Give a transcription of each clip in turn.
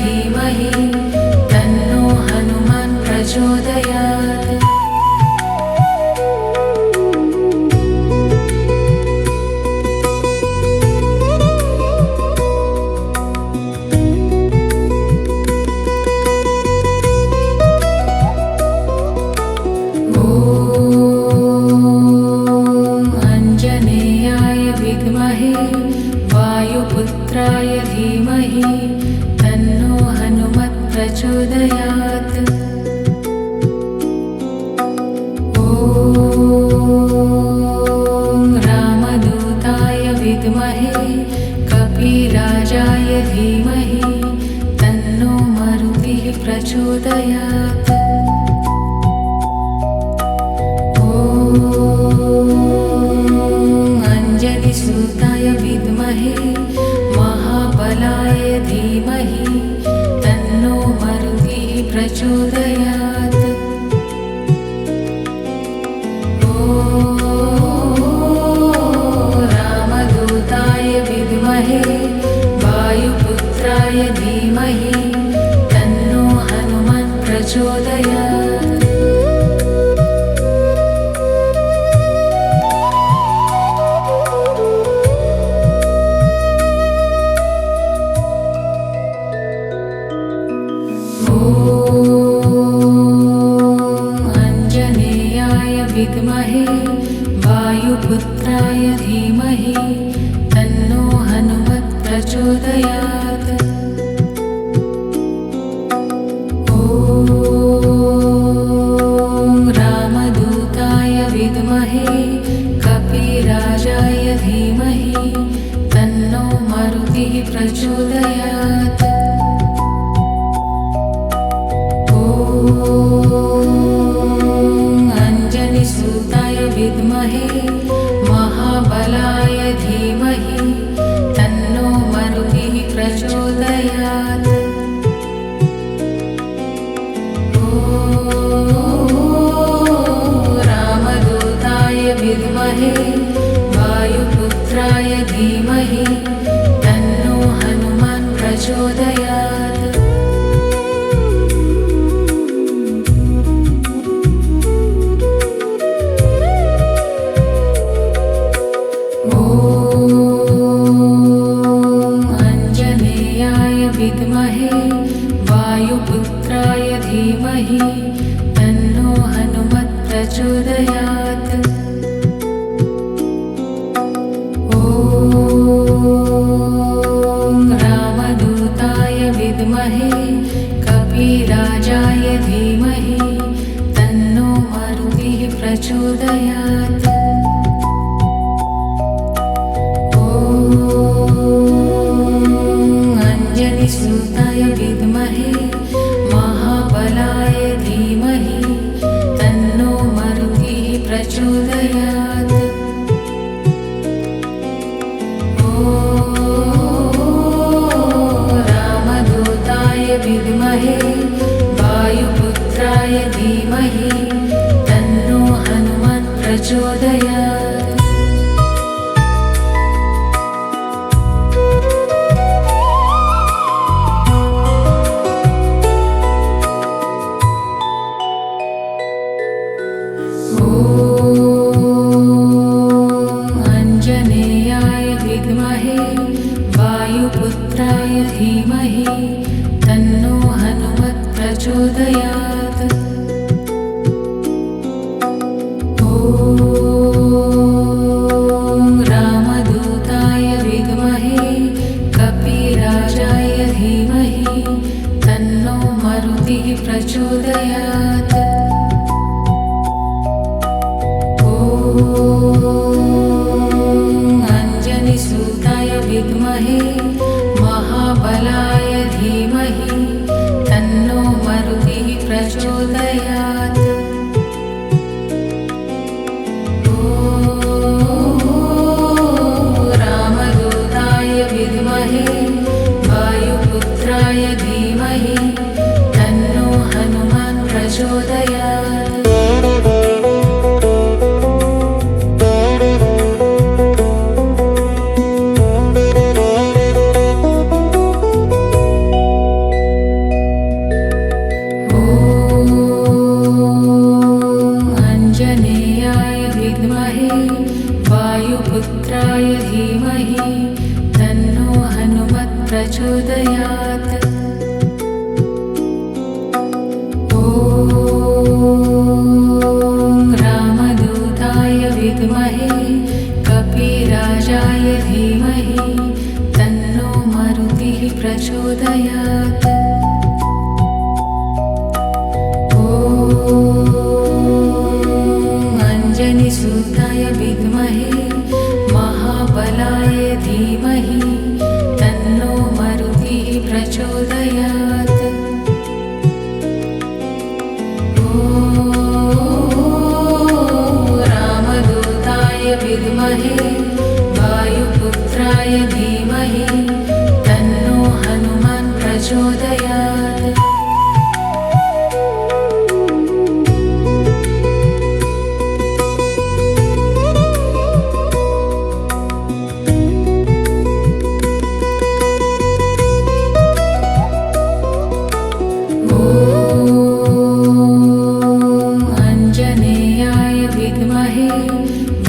धीमहि तन्नो हनुमान् प्रचोदयात्। वायुपुत्राय धीमहि तन्नो हनुमत् प्रचोदयात्। ॐ रामदूताय विद्महे कपिराजाय धीमहि तन्नो मारुतिः प्रचोदयात्। अंजनीसुताय विद्महे महाबलाय धीमहि तन्नो मारुतिः प्रचोदयात्। ॐ रामदूताय विद्महे वायुपुत्राय धीमहि तन्नो हनुमान् प्रचोदयात्। विद्महे वायुपुत्राय धीमहि तन्नो हनुमत् प्रचोदयात्। ॐ रामदूताय विद्महे कपिराजाय धीमहि तन्नो मारुतिः प्रचोदयात्। अंजनीसुताय विद्महे महाबलाय धीमहि तन्नो मारुतिः प्रचोदयात्। ॐ रामदूताय विद्महे वायुपुत्राय धीमहि तन्नो हनुमान् प्रचोदयात्। विद्महे वायुपुत्राय धीमहि तन्नो हनुमत् प्रचोदयात्। ॐ रामदूताय विद्महे कपिराजाय धीमहि तन्नो मारुतिः प्रचोदयात्। अंजनीसुताय विद्महे महाबलाय धीमहि तन्नो मारुतिः प्रचोदयात्। ॐ रामदूताय विद्महे वायुपुत्राय धीमहि तन्नो हनुमान् प्रचोदयात्। विद्महे वायुपुत्राय धीमहि तन्नो हनुमत् प्रचोदयात्। ॐ रामदूताय विद्महे कपिराजाय धीमहि तन्नो मारुतिः प्रचोदयात्। अंजनीसुताय विद्महे महाबलाय धीमहि तन्नो मारुतिः प्रचोदयात्। ॐ रामदूताय विद्महे वायुपुत्राय धीमहि तन्नो हनुमान् प्रचोदयात्। प्रचोदयात्। ॐ रामदूताय विद्महे कपिराजाय धीमहि तन्नो मारुतिः प्रचोदयात्। अंजनीसुताय विद्महे महाबलाय धीमहि तन्नो मारुतिः प्रचोदयात्। ॐ रामदूताय विद्महे वायुपुत्राय धीमहि तन्नो हनुमान् प्रचोदयात्।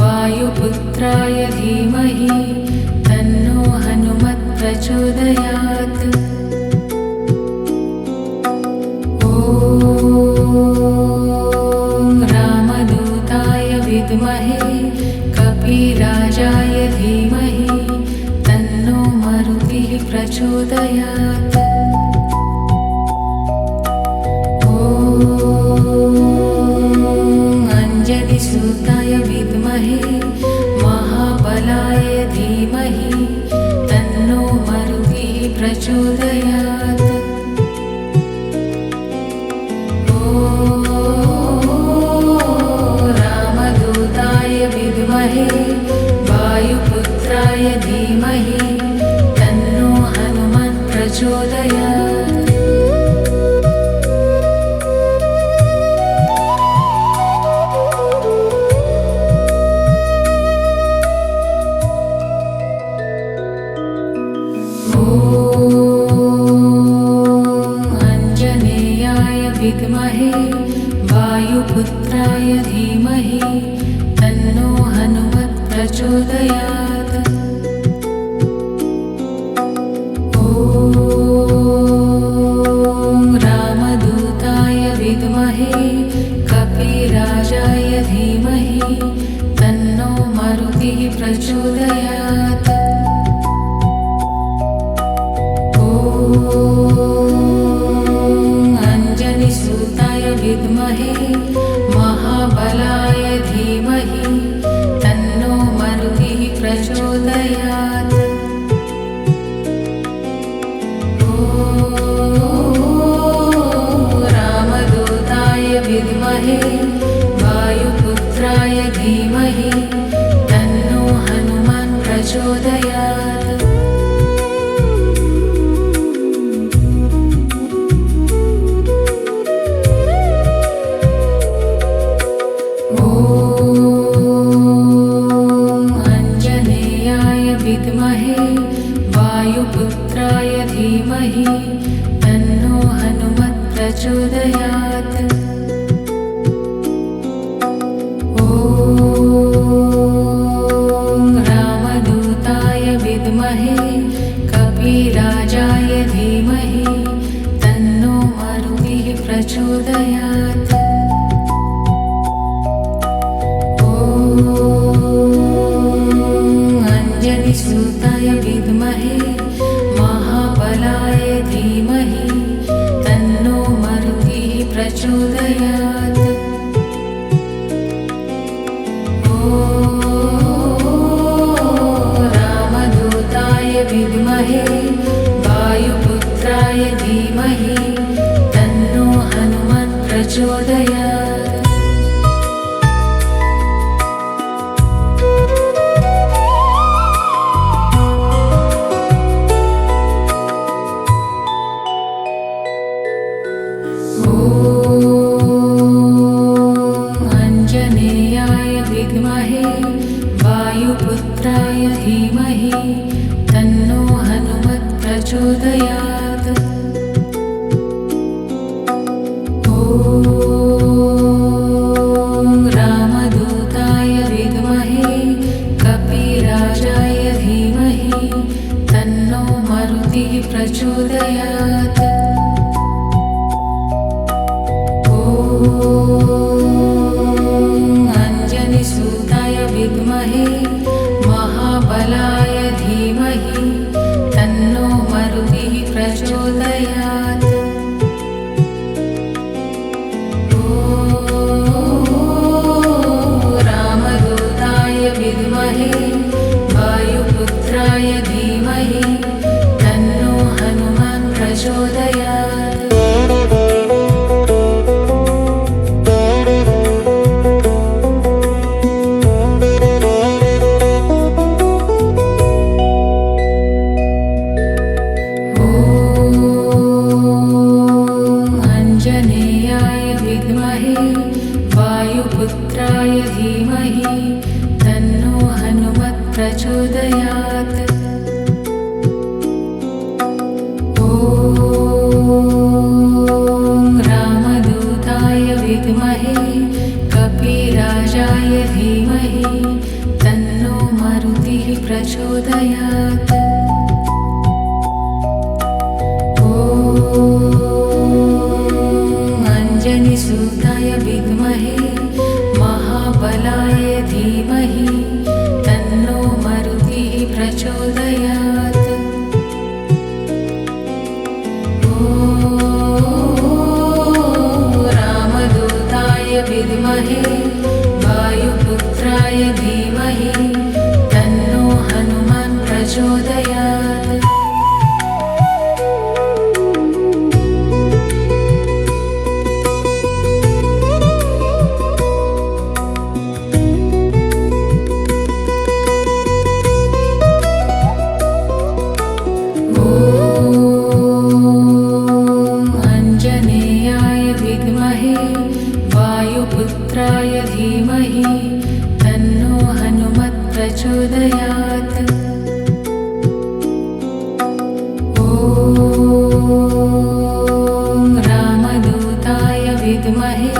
वायुपुत्राय धीमहि तन्नो हनुमत् प्रचोदयात्। ॐ रामदूताय विद्महे कपिराजाय धीमहि तन्नो मारुतिः प्रचोदयात्। अंजनीसुताय विद्महे महाबलाय धीमहि तन्नो मारुतिः प्रचोदयात्। ॐ रामदूताय विद्महे वायुपुत्राय धीमहि तन्नो हनुमान् प्रचोदयात्। विद्महे वायुपुत्राय धीमहि तन्नो हनुमत् प्रचोदयात्। ॐ रामदूताय विद्महे कपिराजाय धीमहि तन्नो मारुतिः प्रचोदयात्। अंजनीसुताय विद्महे महाबलाय धीमहि तन्नो मारुतिः प्रचोदयात्। ॐ रामदूताय विद्महे वायुपुत्राय धीमहि तन्नो हनुमान् प्रचोदयात्। विद्महे वायुपुत्राय धीमहि तन्नो हनुमत् प्रचोदयात्। ॐ रामदूताय विद्महे कपिराजाय धीमहि तन्नो मारुतिः प्रचोदयात्। अंजनीसुताय विद्महे महाबलाय धीमहि तन्नो मारुतिः प्रचोदयात्। ॐ रामदूताय विद्महे वायुपुत्राय धीमहि तन्नो हनुमान् प्रचोदयात्। विद्महे वायुपुत्राय धीमहि तन्नो हनुमत् प्रचोदयात्। ॐ प्रचोदयात्। ॐ अञ्जनीसुताय विद्महे महाबलाय धीमहि तन्नो मारुतिः प्रचोदयात्। विद्महे वायुपुत्राय धीमहि तन्नो हनुमान् प्रचोदयात्। ॐ आञ्जनेयाय विद्महे वायुपुत्राय धीमहि तन्नो हनुमत् प्रचोदयात्। ॐ रामदूताय विद्महे कपिराजाय धीमहि तन्नो मारुतिः प्रचोदयात्। ॐ अञ्जनीसुताय विद्महे महाबलाय धीमहि तन्नो मारुतिः प्रचोदयात्। ॐ रामदूताय विद्महे वायुपुत्राय धीमहि तन्नो हनुमान् प्रचोदयात्। वायुपुत्राय धीमहि तन्नो हनुमत् प्रचोदयात्। ॐ रामदूताय विद्महे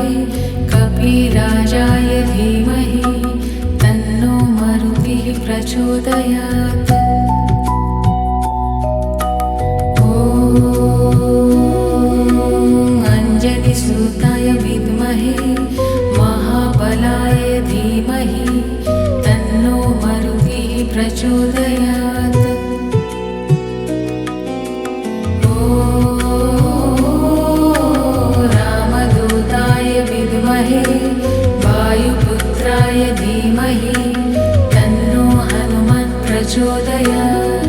कपिराजाय धीमहि तन्नो मारुतिः प्रचोदयात्। ॐ अञ्जनीसुताय विद्महे महाबलाय धीमहि तन्नो मारुतिः प्रचोदयात्। ॐ रामदूताय विद्महे वायुपुत्राय धीमहि तन्नो हनुमान् प्रचोदयात्।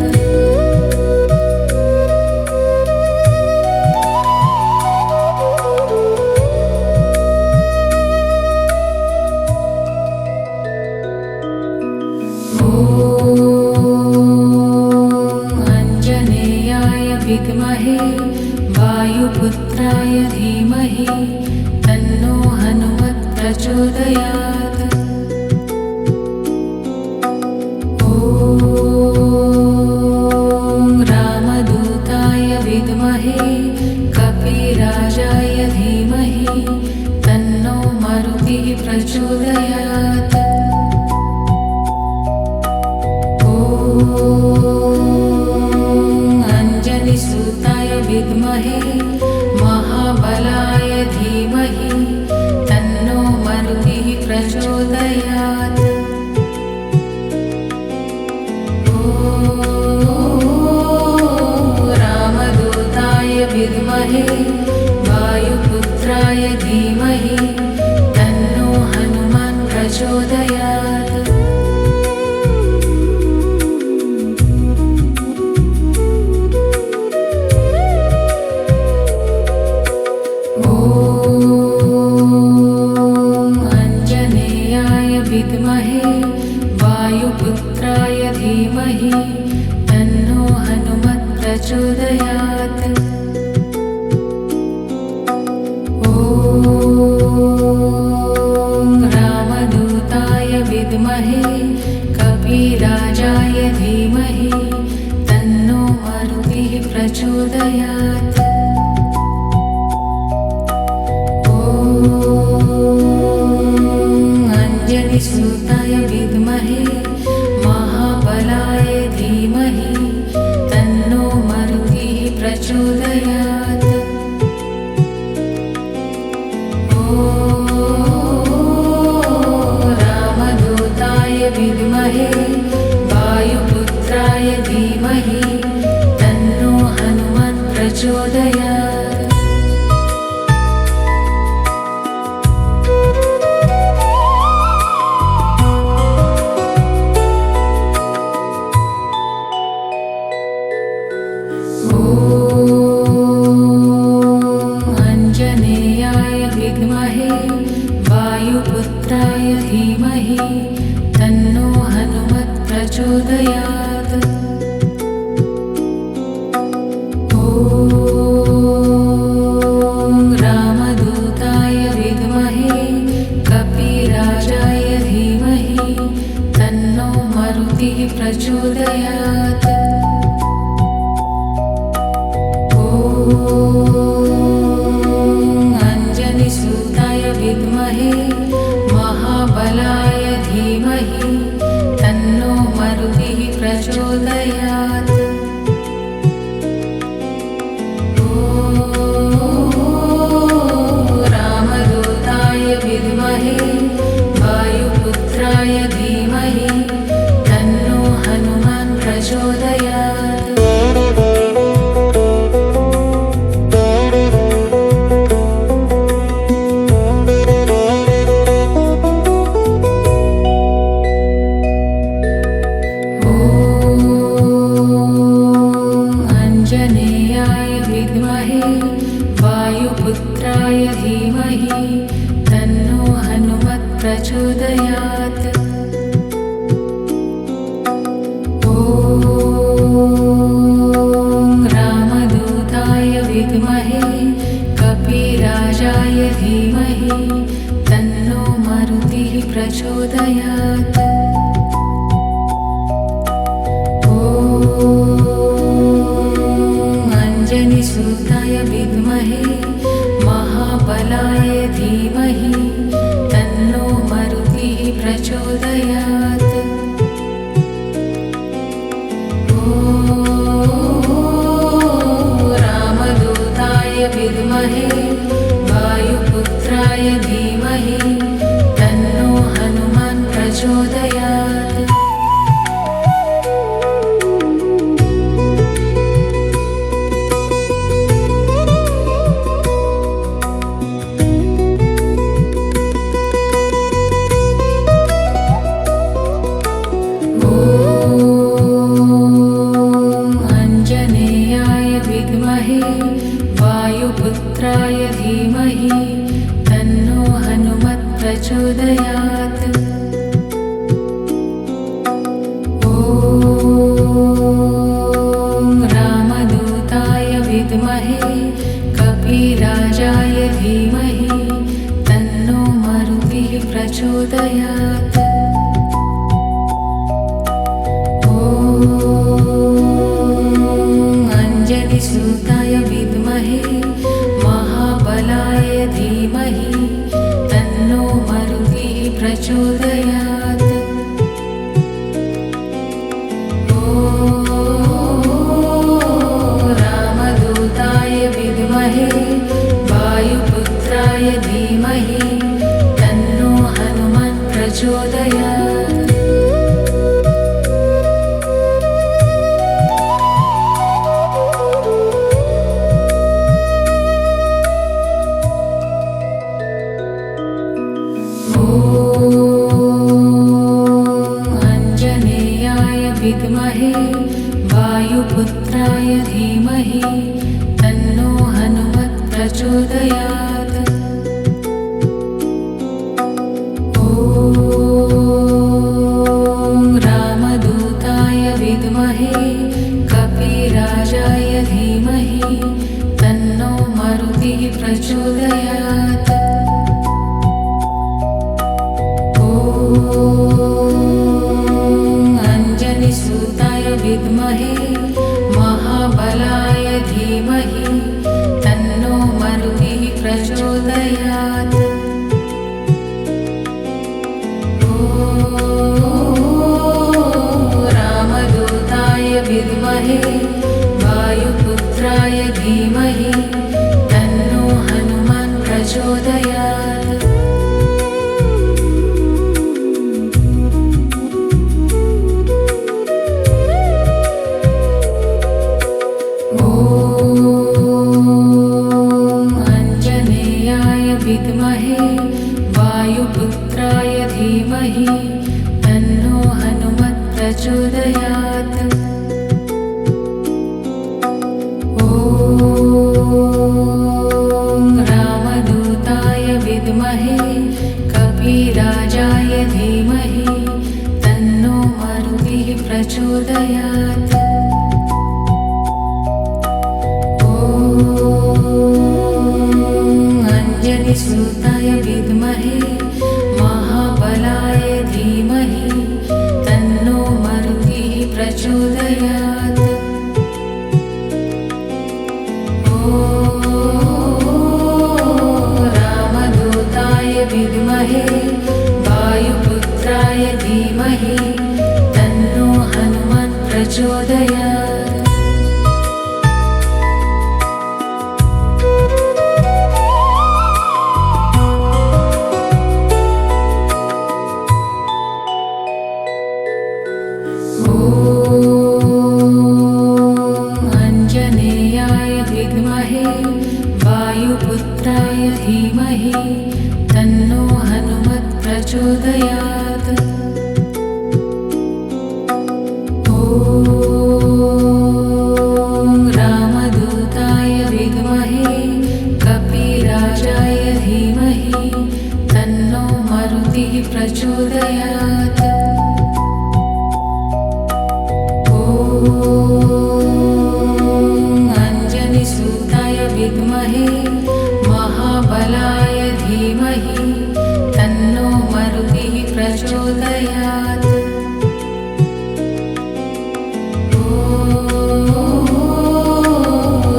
विद्महे वायुपुत्राय धीमहि तन्नो हनुमत् प्रचोदयात्। ॐ रामदूताय विद्महे कपिराजाय धीमहि तन्नो मारुतिः प्रचोदयात्। अञ्जनीसुताय विद्महे महाबलाय धीमहि तन्नो मारुतिः प्रचोदयात्। ॐ रामदूताय विद्महे वायुपुत्राय धीमहि तन्नो हनुमान् प्रचोदयात्। विद्महे वायुपुत्राय धीमहि तन्नो हनुमत् प्रचोदयात्। ॐ प्रचोदयात्। आञ्जनेयाय विद्महे वायुपुत्राय धीमहि तन्नो हनुमत् प्रचोदयात्। रामदूताय विद्महे कपिराजाय धीमहि तन्नो मरुतिः प्रचोदयात्। अंजनीसुताय विद्महे महाबलाय धीमहि तन्नो मरुतिः प्रचोदयात्। रामदूताय विद्महे वायुपुत्राय धीमहि तन्नो हनुमान् प्रचोदयात्। आञ्जनेयाय विद्महे वायुपुत्राय धीमहि तन्नो हनुमत् प्रचोदयात्। रामदूताय विद्महे कपिराजाय धीमहि तन्नो मरुतिः प्रचोदयात्। अंजनीसुताय विद्महे महाबलाय धीमहि तन्नो मरुतिः प्रचोदयात्। रामदूताय विद्महे वायुपुत्राय धीमहि तन्नो हनुमान् प्रचोदयात्। अंजनेयाय विद्महे वायुपुत्राय धीमहि तन्नो हनुमत् प्रचोदयात्। रामदूताय विद्महे कपिराजाय धीमहि तन्नो मरुतिः प्रचोदयात्। अंजनीसुताय विद्महे महाबलाय धीमहि तन्नो मरुतिः प्रचोदयात्। रामदूताय विद्महे वायुपुत्राय धीमहि तन्नो हनुमान् प्रचोदयात्। अंजनेयाय विद्महे वायुपुत्राय धीमहि तन्नो हनुमत् प्रचोदयात्। रामदूताय विद्महे कपिराजाय धीमहि तन्नो मरुतिः प्रचोदयात्। अंजनीसुताय विद्महे महाबलाय धीमहि तन्नो मरुतिः प्रचोदयात्। रामदूताय विद्महे वायुपुत्राय धीमहि तन्नो हनुमान् प्रचोदयात्। ॐ धीमहि तन्नो हनुमत् प्रचोदयात्। ॐ रामदूताय विद्महे कपिराजाय धीमहि तन्नो मारुतिः प्रचोदयात्। अंजनीसुताय विद्महे महाबलाय धीमहि तन्नो मारुतिः प्रचोदयात्।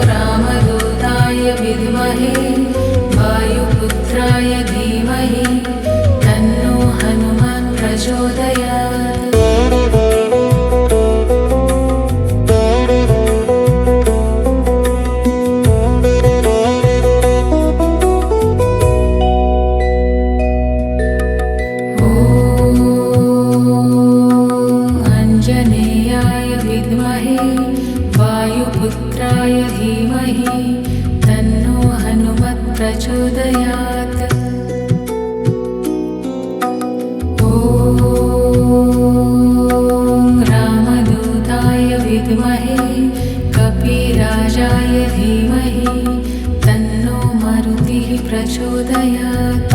रामदूताय विद्महे वायुपुत्राय धीमहि तन्नो हनुमान् प्रचोदयात्। अंजनेयाय विद्महे वायुपुत्राय धीमहि तन्नो हनुमत् प्रचोदयात्। ॐ रामदूताय विद्महे कपिराजाय धीमहि तन्नो मारुतिः प्रचोदयात्।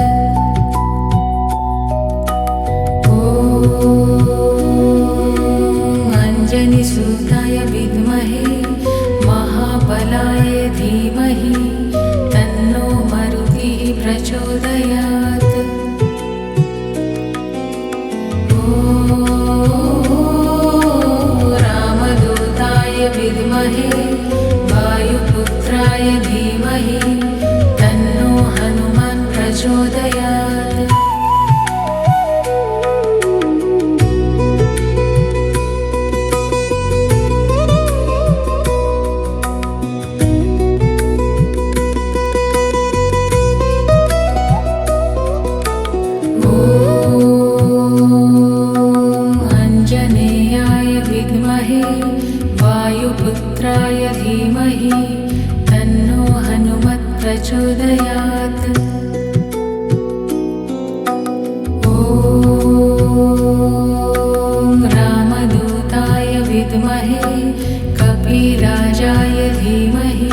अंजनीसुताय विद्महे महाबलाय धीमहि तन्नो मारुतिः प्रचोदयात्। रामदूताय विद्महे वायुपुत्राय धीमहि तन्नो हनुमान् प्रचोदयात्। अंजनेयाय विद्महे वायुपुत्राय धीमहि तन्नो हनुमत् प्रचोदयात्। ॐ रामदूताय विद्महे कपिराजाय धीमहि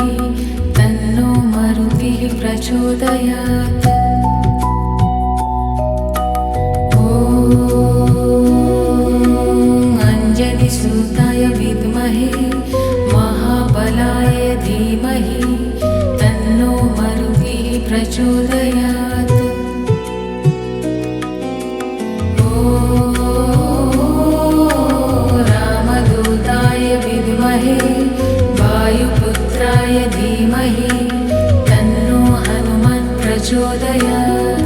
तन्नो मारुतिः प्रचोदयात्। अंजनीसुताय विद्महे महाबलाय धीमहि तन्नो मारुतिः प्रचोदयात्। रामदूताय विद्महे वायुपुत्राय धीमहि तन्नो हनुमान् प्रचोदयात्।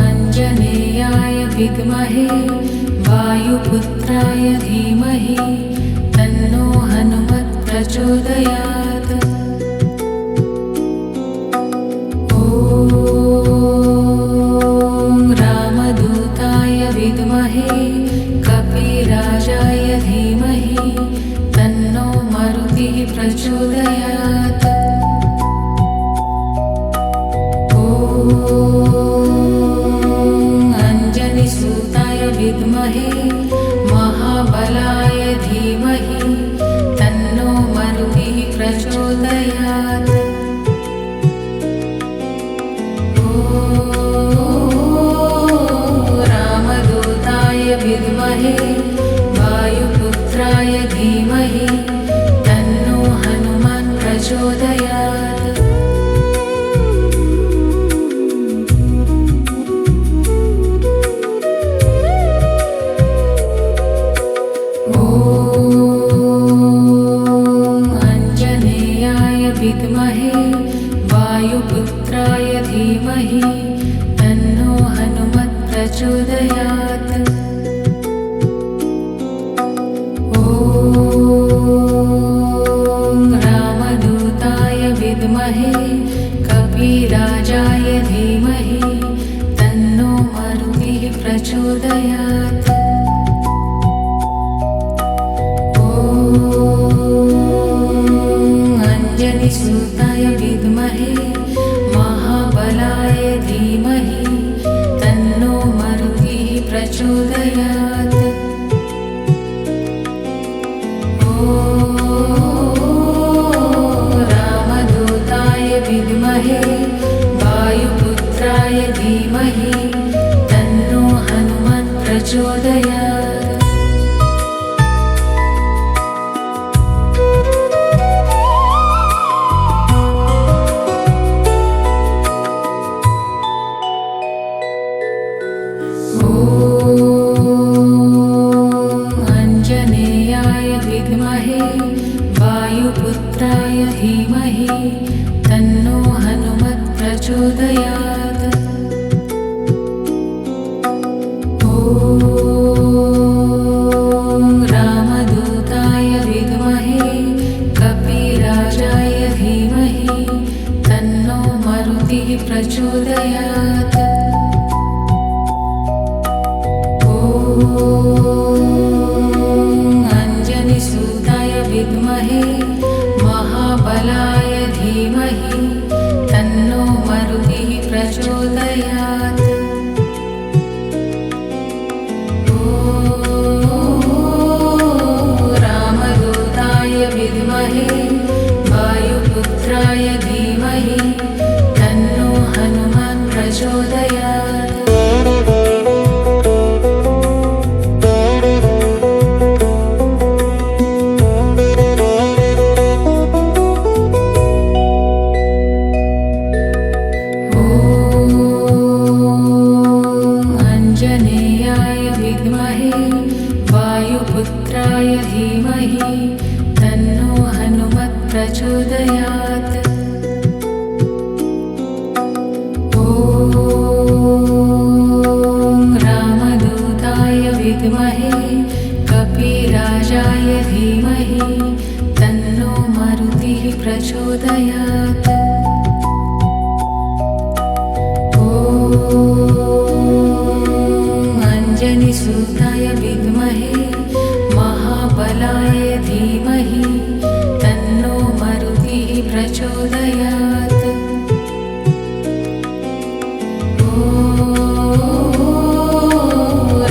अंजनेयाय विद्महे वायुपुत्राय धीमहि तन्नो हनुमत् प्रचोदयात्। ॐ रामदूताय विद्महे कपिराजाय धीमहि तन्नो मारुतिः प्रचोदयात्। अंजनीसुताय विद्महे महाबलाय धीमहि तन्नो मारुतिः प्रचोदयात्। रामदूताय विद्महे वायुपुत्राय धीमहि तन्नो हनुमान् प्रचोदयात्। अंजनेयाय विद्महे वायुपुत्राय धीमहि तन्नो हनुमत् प्रचोदयात्। ॐ रामदूताय विद्महे कपिराजाय धीमहि प्रचोदयात्। ॐ अञ्जनिसुताय विद्महे महाबलाय धीमहि तन्नो मारुतिः प्रचोदयात्। विद्महे वायुपुत्राय धीमहि तन्नो हनुमत् प्रचोदयात्। ॐ अञ्जनेयाय विद्महे वायुपुत्राय धीमहि तन्नो हनुमत् प्रचोदयात्। ॐ रामदूताय विद्महे कपिराजाय धीमहि तन्नो मारुतिः प्रचोदयात्। ॐ अञ्जनिसुताय विद्महे महाबलाय धीमहि तन्नो मारुतिः प्रचोदयात्। ॐ रामदूताय विद्महे वायुपुत्राय धीमहि तन्नो हनुमत् प्रचोदयात्। अञ्जनेयाय विद्महे वायुपुत्राय धीमहि तन्नो हनुमत् प्रचोदयात्। ॐ रामदूताय विद्महे कपिराजाय धीमहि तन्नो मारुतिः प्रचोदयात्। अञ्जनिसुताय विद्महे महाबलाय धीमहि तन्नो मारुतिः प्रचोदयात्। ॐ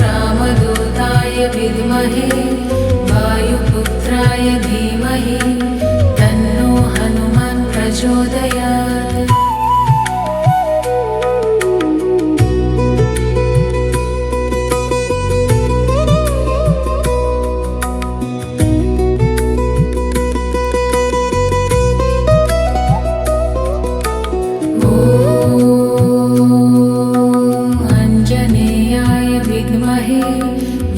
रामदूताय विद्महे वायुपुत्राय धीमहि तन्नो हनुमत् प्रचोदयात्।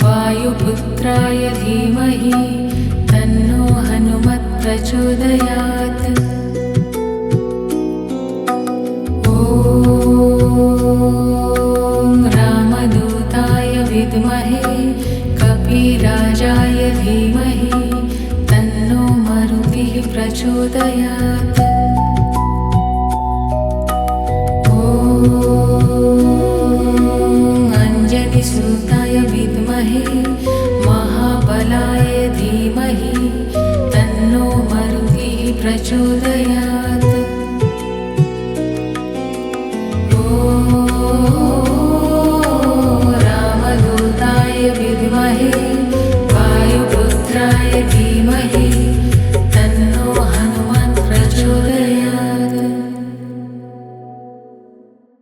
वायुपुत्राय धीमहि तन्नो हनुमत् प्रचोदयात्। ॐ रामदूताय विद्महे कपिराजाय धीमहि तन्नो मारुतिः प्रचोदयात्। ॐ अञ्जनिसुताय विद्महे महाबलाय धीमहि तन्नो मारुतिः प्रचोदयात्।